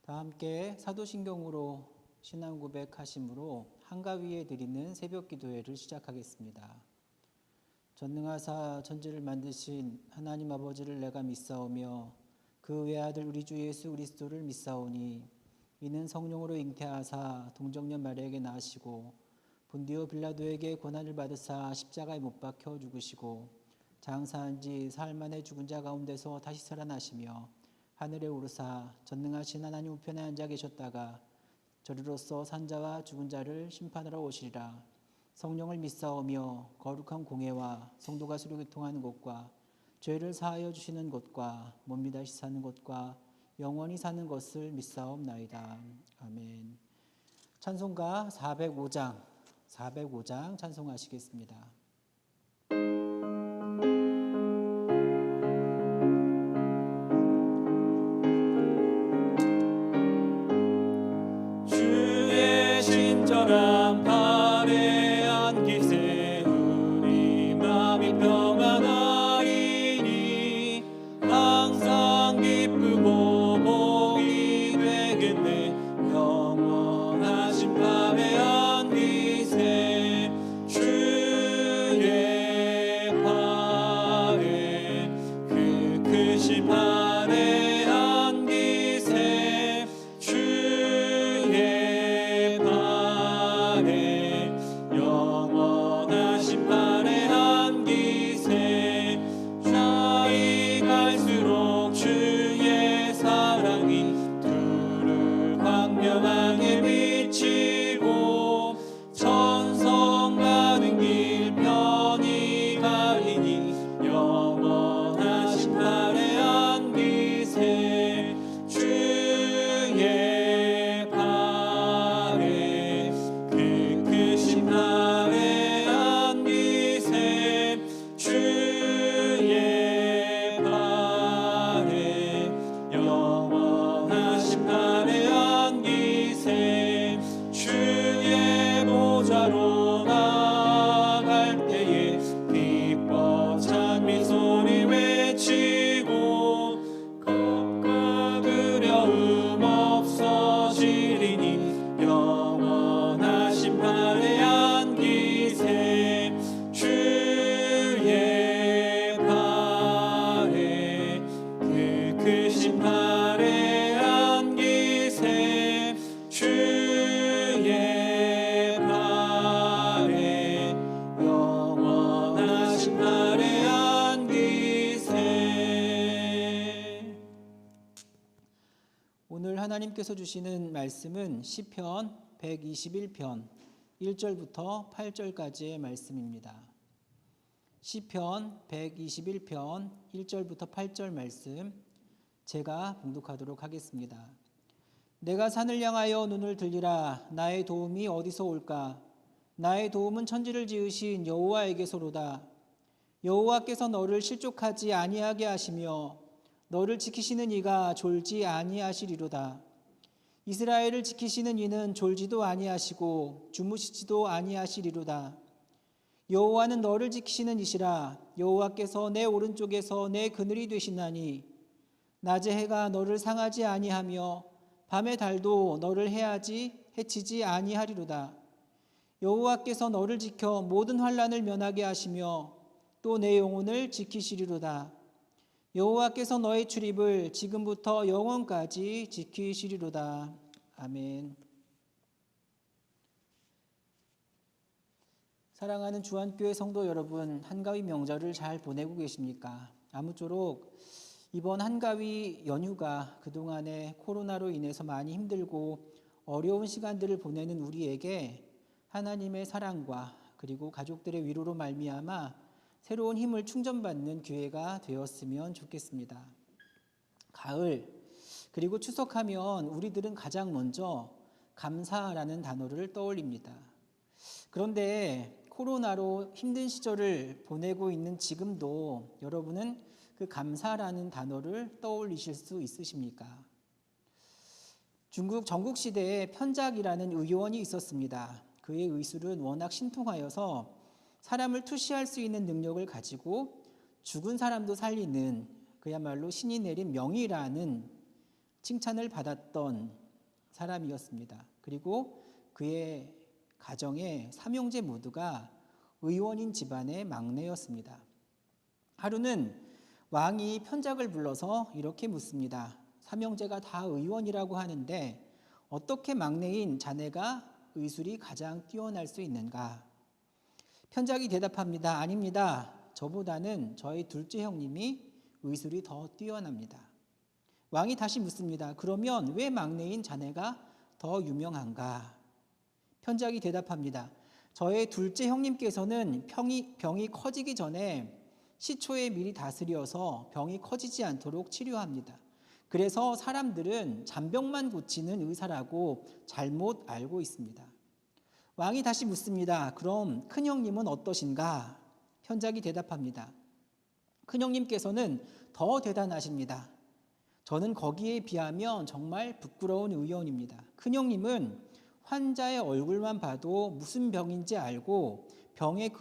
다 함께 사도신경으로 신앙 고백하심으로 한가위에 드리는 새벽 기도회를 시작하겠습니다. 전능하사 천지를 만드신 하나님 아버지를 내가 믿사오며 그 외아들 우리 주 예수 그리스도를 믿사오니 이는 성령으로 잉태하사 동정녀 마리아에게 낳으시고 본디오 빌라도에게 고난을 받으사 십자가에 못 박혀 죽으시고 장사한 지 사흘 만에 죽은 자 가운데서 다시 살아나시며 하늘에 오르사 전능하신 하나님 우편에 앉아 계셨다가 저리로서 산자와 죽은 자를 심판하러 오시리라. 성령을 믿사오며 거룩한 공회와 성도가 수료교통하는 것과 죄를 사하여 주시는 것과 몸이 다시 사는 것과 영원히 사는 것을 믿사옵나이다. 아멘. 찬송가 405장 찬송하시겠습니다. 주의 친절한 발에 안기세 우리 마음이 평안하리니 항상 기쁘고 복이 되겠네. 영원하신 발에 안기세 주의 발에 그 크신 발에 안기세 주의 발에 영원하신 발에 안기세 나이 갈수록 주의 사랑이 두루 광명하게 비치고 천성 가는 길 편히 가리니 영원하신 발에 안기세 주의 발에 그 크신 발에 안기세 주의 발에 영원하신 발에 안기세 주의 보좌로 나갈 때에 기뻐 찬미 소리 외치고 겁과 두려움 없어지리니 영원하신 발에 안기세 주의 발에 그 크신 발에 안기세 주의 발에 영원하신 발에 안기세. 오늘 하나님께서 주시는 말씀은 시편 121편 1절부터 8절까지의 말씀입니다. 시편 121편 1절부터 8절 말씀 제가 봉독하도록 하겠습니다. 내가 산을 향하여 눈을 들리라. 나의 도움이 어디서 올까? 나의 도움은 천지를 지으신 여호와에게서로다. 여호와께서 너를 실족하지 아니하게 하시며 너를 지키시는 이가 졸지 아니하시리로다. 이스라엘을 지키시는 이는 졸지도 아니하시고 주무시지도 아니하시리로다. 여호와는 너를 지키시는 이시라. 여호와께서 내 오른쪽에서 내 그늘이 되시나니 낮에 해가 너를 상하지 아니하며 밤의 달도 너를 해치지 아니하리로다. 여호와께서 너를 지켜 모든 환난을 면하게 하시며 또 내 영혼을 지키시리로다. 여호와께서 너의 출입을 지금부터 영원까지 지키시리로다. 아멘. 사랑하는 주안교회 성도 여러분, 한가위 명절을 잘 보내고 계십니까? 아무쪼록 이번 한가위 연휴가 그동안의 코로나로 인해서 많이 힘들고 어려운 시간들을 보내는 우리에게 하나님의 사랑과 그리고 가족들의 위로로 말미암아 새로운 힘을 충전받는 기회가 되었으면 좋겠습니다. 가을 그리고 추석하면 우리들은 가장 먼저 감사라는 단어를 떠올립니다. 그런데 코로나로 힘든 시절을 보내고 있는 지금도 여러분은 그 감사라는 단어를 떠올리실 수 있으십니까? 중국 전국시대에 편작이라는 의원이 있었습니다. 그의 의술은 워낙 신통하여서 사람을 투시할 수 있는 능력을 가지고 죽은 사람도 살리는 그야말로 신이 내린 명의라는 칭찬을 받았던 사람이었습니다. 그리고 그의 가정의 삼형제 모두가 의원인 집안의 막내였습니다. 하루는 왕이 편작을 불러서 이렇게 묻습니다. 삼형제가 다 의원이라고 하는데 어떻게 막내인 자네가 의술이 가장 뛰어날 수 있는가? 편작이 대답합니다. 아닙니다. 저보다는 저희 둘째 형님이 의술이 더 뛰어납니다. 왕이 다시 묻습니다. 그러면 왜 막내인 자네가 더 유명한가? 편작이 대답합니다. 저의 둘째 형님께서는 병이 커지기 전에 시초에 미리 다스려서 병이 커지지 않도록 치료합니다. 그래서 사람들은 잔병만 고치는 의사라고 잘못 알고 있습니다. 왕이 다시 묻습니다. 그럼 큰형님은 어떠신가? 편작이 대답합니다. 큰형님께서는 더 대단하십니다. 저는 거기에 비하면 정말 부끄러운 의원입니다. 큰형님은 환자의 얼굴만 봐도 무슨 병인지 알고 병의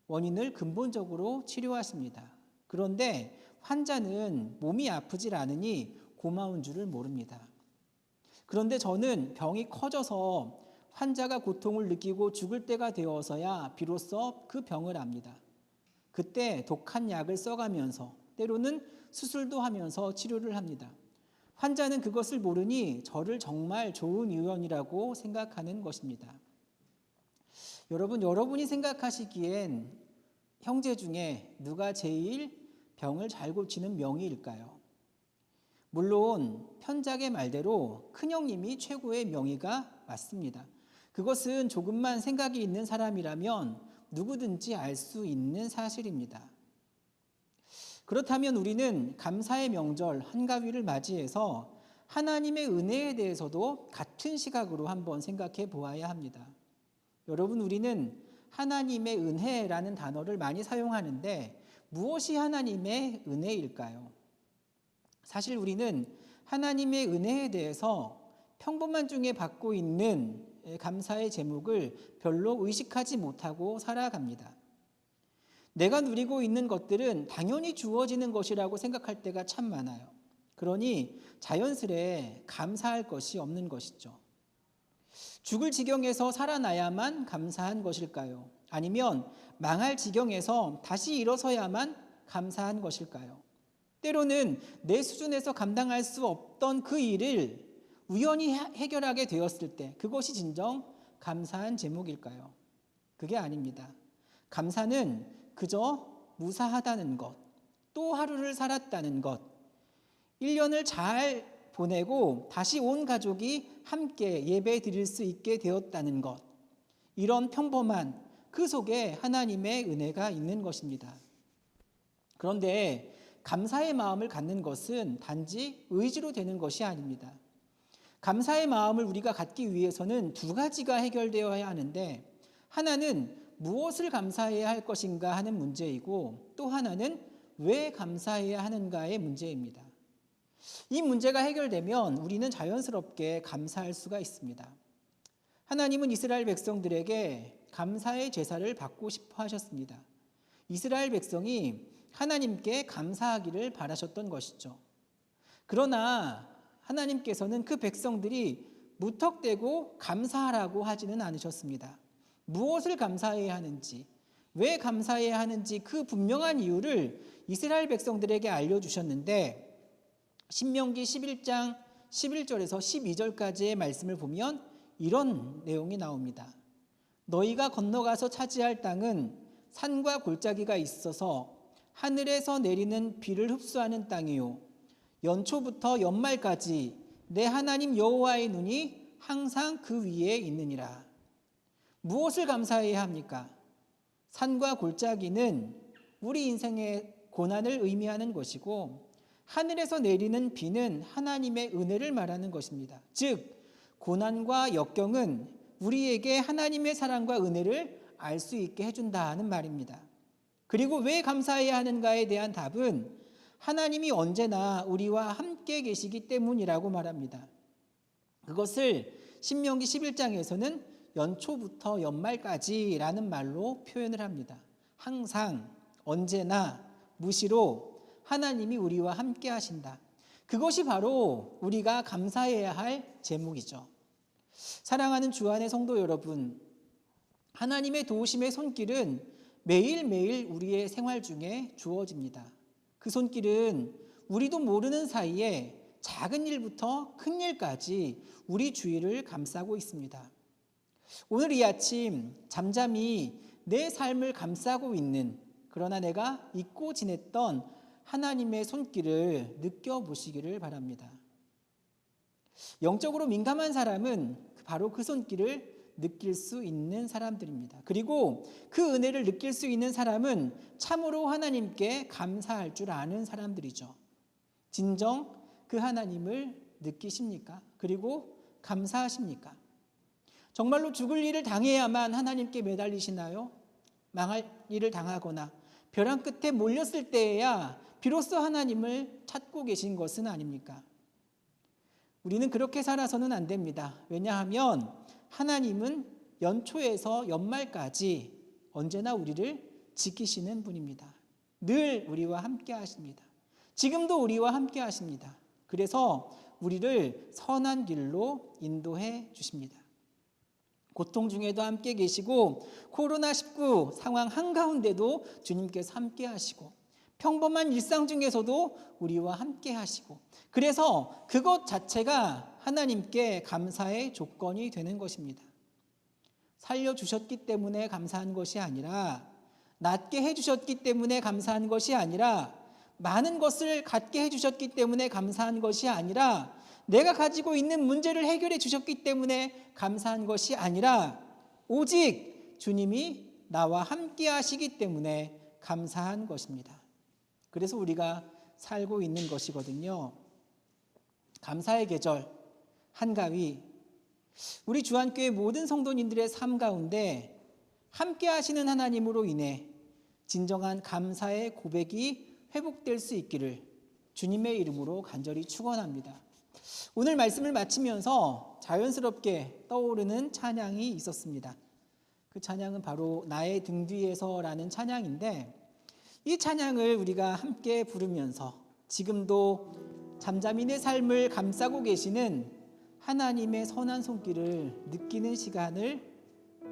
원인을 근본적으로 치료하십니다. 그런데 환자는 몸이 아프질 않으니 고마운 줄을 모릅니다. 그런데 저는 병이 커져서 환자가 고통을 느끼고 죽을 때가 되어서야 비로소 그 병을 압니다. 그때 독한 약을 써가면서 때로는 수술도 하면서 치료를 합니다. 환자는 그것을 모르니 저를 정말 좋은 의원이라고 생각하는 것입니다. 여러분이 생각하시기엔 형제 중에 누가 제일 병을 잘 고치는 명의일까요? 물론 편작의 말대로 큰형님이 최고의 명의가 맞습니다. 그것은 조금만 생각이 있는 사람이라면 누구든지 알 수 있는 사실입니다. 그렇다면 우리는 감사의 명절 한가위를 맞이해서 하나님의 은혜에 대해서도 같은 시각으로 한번 생각해 보아야 합니다. 여러분, 우리는 하나님의 은혜라는 단어를 많이 사용하는데 무엇이 하나님의 은혜일까요? 사실 우리는 하나님의 은혜에 대해서 평범한 중에 받고 있는 감사의 제목을 별로 의식하지 못하고 살아갑니다. 내가 누리고 있는 것들은 당연히 주어지는 것이라고 생각할 때가 참 많아요. 그러니 자연스레 감사할 것이 없는 것이죠. 죽을 지경에서 살아나야만 감사한 것일까요? 아니면 망할 지경에서 다시 일어서야만 감사한 것일까요? 때로는 내 수준에서 감당할 수 없던 그 일을 우연히 해결하게 되었을 때 그것이 진정 감사한 제목일까요? 그게 아닙니다. 감사는 그저 무사하다는 것, 또 하루를 살았다는 것, 1년을 잘 보내고 다시 온 가족이 함께 예배 드릴 수 있게 되었다는 것, 이런 평범한 그 속에 하나님의 은혜가 있는 것입니다. 그런데 감사의 마음을 갖는 것은 단지 의지로 되는 것이 아닙니다. 감사의 마음을 우리가 갖기 위해서는 두 가지가 해결되어야 하는데, 하나는 무엇을 감사해야 할 것인가 하는 문제이고, 또 하나는 왜 감사해야 하는가의 문제입니다. 이 문제가 해결되면 우리는 자연스럽게 감사할 수가 있습니다. 하나님은 이스라엘 백성들에게 감사의 제사를 받고 싶어 하셨습니다. 이스라엘 백성이 하나님께 감사하기를 바라셨던 것이죠. 그러나 하나님께서는 그 백성들이 무턱대고 감사하라고 하지는 않으셨습니다. 무엇을 감사해야 하는지, 왜 감사해야 하는지 그 분명한 이유를 이스라엘 백성들에게 알려주셨는데, 신명기 11장 11절에서 12절까지의 말씀을 보면 이런 내용이 나옵니다. 너희가 건너가서 차지할 땅은 산과 골짜기가 있어서 하늘에서 내리는 비를 흡수하는 땅이요, 연초부터 연말까지 내 하나님 여호와의 눈이 항상 그 위에 있느니라. 무엇을 감사해야 합니까? 산과 골짜기는 우리 인생의 고난을 의미하는 것이고, 하늘에서 내리는 비는 하나님의 은혜를 말하는 것입니다. 즉, 고난과 역경은 우리에게 하나님의 사랑과 은혜를 알 수 있게 해준다는 말입니다. 그리고 왜 감사해야 하는가에 대한 답은 하나님이 언제나 우리와 함께 계시기 때문이라고 말합니다. 그것을 신명기 11장에서는 연초부터 연말까지라는 말로 표현을 합니다. 항상, 언제나, 무시로 하나님이 우리와 함께 하신다. 그것이 바로 우리가 감사해야 할 제목이죠. 사랑하는 주안의 성도 여러분, 하나님의 도우심의 손길은 매일매일 우리의 생활 중에 주어집니다. 그 손길은 우리도 모르는 사이에 작은 일부터 큰 일까지 우리 주위를 감싸고 있습니다. 오늘 이 아침 잠잠히 내 삶을 감싸고 있는, 그러나 내가 잊고 지냈던 하나님의 손길을 느껴보시기를 바랍니다. 영적으로 민감한 사람은 바로 그 손길을 느낄 수 있는 사람들입니다. 그리고 그 은혜를 느낄 수 있는 사람은 참으로 하나님께 감사할 줄 아는 사람들이죠. 진정 그 하나님을 느끼십니까? 그리고 감사하십니까? 정말로 죽을 일을 당해야만 하나님께 매달리시나요? 망할 일을 당하거나 벼랑 끝에 몰렸을 때에야 비로소 하나님을 찾고 계신 것은 아닙니까? 우리는 그렇게 살아서는 안 됩니다. 왜냐하면 하나님은 연초에서 연말까지 언제나 우리를 지키시는 분입니다. 늘 우리와 함께 하십니다. 지금도 우리와 함께 하십니다. 그래서 우리를 선한 길로 인도해 주십니다. 고통 중에도 함께 계시고 코로나19 상황 한가운데도 주님께서 함께 하시고 평범한 일상 중에서도 우리와 함께 하시고, 그래서 그것 자체가 하나님께 감사의 조건이 되는 것입니다. 살려주셨기 때문에 감사한 것이 아니라, 낫게 해주셨기 때문에 감사한 것이 아니라, 많은 것을 갖게 해주셨기 때문에 감사한 것이 아니라, 내가 가지고 있는 문제를 해결해 주셨기 때문에 감사한 것이 아니라, 오직 주님이 나와 함께 하시기 때문에 감사한 것입니다. 그래서 우리가 살고 있는 것이거든요. 감사의 계절, 한가위, 우리 주안교회 모든 성도님들의 삶 가운데 함께 하시는 하나님으로 인해 진정한 감사의 고백이 회복될 수 있기를 주님의 이름으로 간절히 축원합니다. 오늘 말씀을 마치면서 자연스럽게 떠오르는 찬양이 있었습니다. 그 찬양은 바로 나의 등 뒤에서라는 찬양인데, 이 찬양을 우리가 함께 부르면서 지금도 잠잠히 내 삶을 감싸고 계시는 하나님의 선한 손길을 느끼는 시간을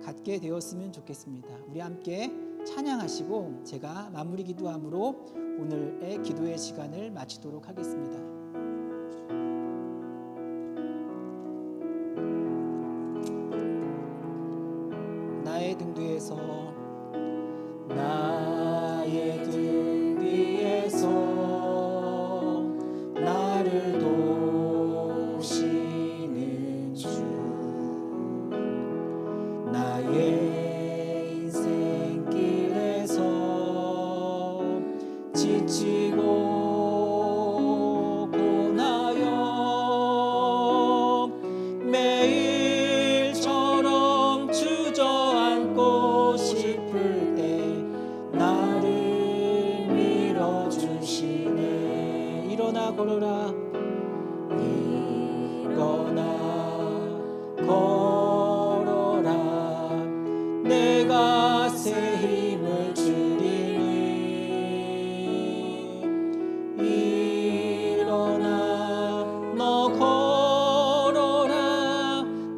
갖게 되었으면 좋겠습니다. 우리 함께 찬양하시고 제가 마무리 기도함으로 오늘의 기도의 시간을 마치도록 하겠습니다. 나의 등 뒤에서, 나의 등 뒤에서 나를 도우시는 주, 나의 인생길에서 지치고 고나여 매일처럼 주저앉고 싶을 때 나를 밀어주시네. 일어나 걸어라, 일어나 걸어라, 내가 새 힘을 주리니. 일어나 너 걸어라,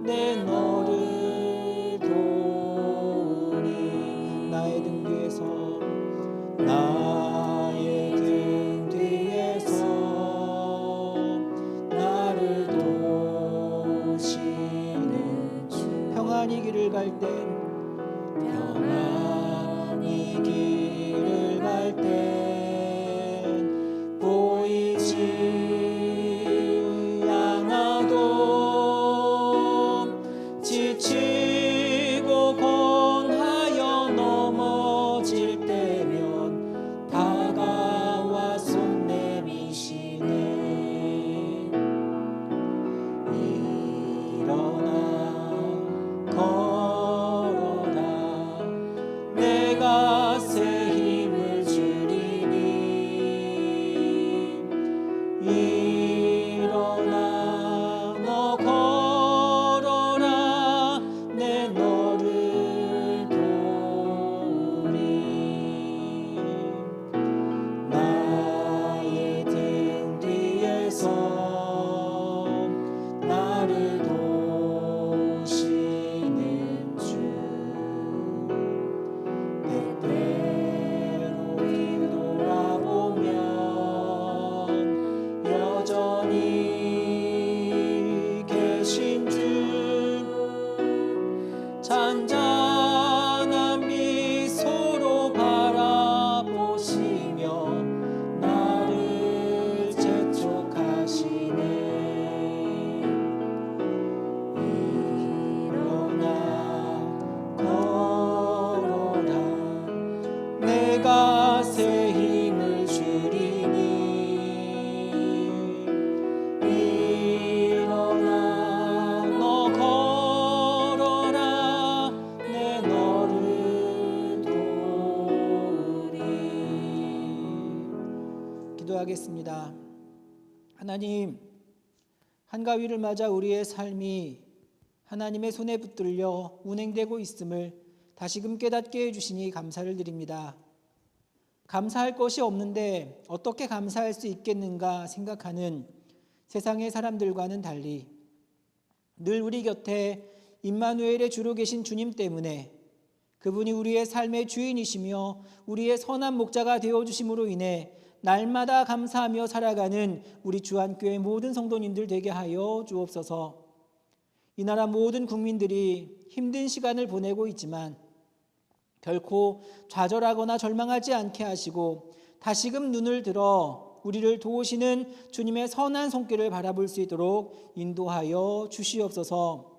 내 너를 도우리. 나의 등 뒤에서, 나의 등 뒤에서 나를 도우시는 주. 평안히 길을 갈 땐, 평안히 길을 갈 땐 보이지 않아도 지치고 권하여 넘어질 때면 다가와 손 내미시네. 일어나 걸어라, 내가 새 힘을 주리니. 기도하겠습니다. 하나님, 한가위를 맞아 우리의 삶이 하나님의 손에 붙들려 운행되고 있음을 다시금 깨닫게 해주시니 감사를 드립니다. 감사할 것이 없는데 어떻게 감사할 수 있겠는가 생각하는 세상의 사람들과는 달리 늘 우리 곁에 임마누엘의 주로 계신 주님 때문에, 그분이 우리의 삶의 주인이시며 우리의 선한 목자가 되어주심으로 인해 날마다 감사하며 살아가는 우리 주안교회 모든 성도님들 되게 하여 주옵소서. 이 나라 모든 국민들이 힘든 시간을 보내고 있지만 결코 좌절하거나 절망하지 않게 하시고 다시금 눈을 들어 우리를 도우시는 주님의 선한 손길을 바라볼 수 있도록 인도하여 주시옵소서.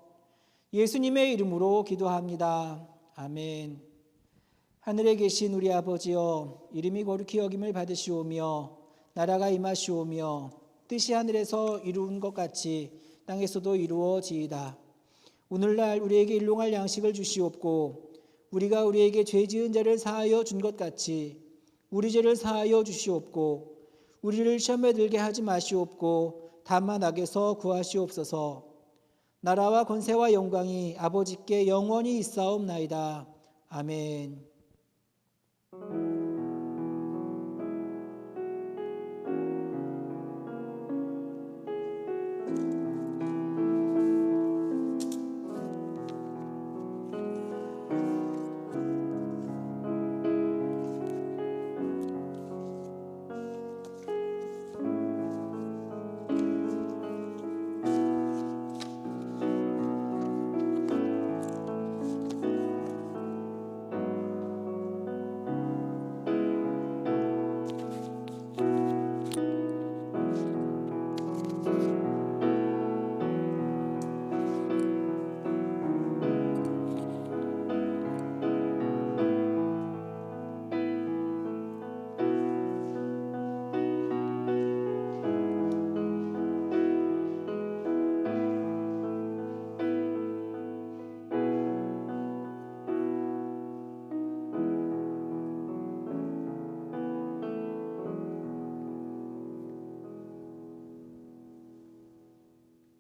예수님의 이름으로 기도합니다. 아멘. 하늘에 계신 우리 아버지여, 이름이 거룩히 여김을 받으시오며 나라가 임하시오며 뜻이 하늘에서 이루은 것 같이 땅에서도 이루어지이다. 오늘날 우리에게 일용할 양식을 주시옵고 우리가 우리에게 죄 지은 자를 사하여 준 것 같이 우리 죄를 사하여 주시옵고 우리를 시험에 들게 하지 마시옵고 다만 악에서 구하시옵소서. 나라와 권세와 영광이 아버지께 영원히 있사옵나이다. 아멘.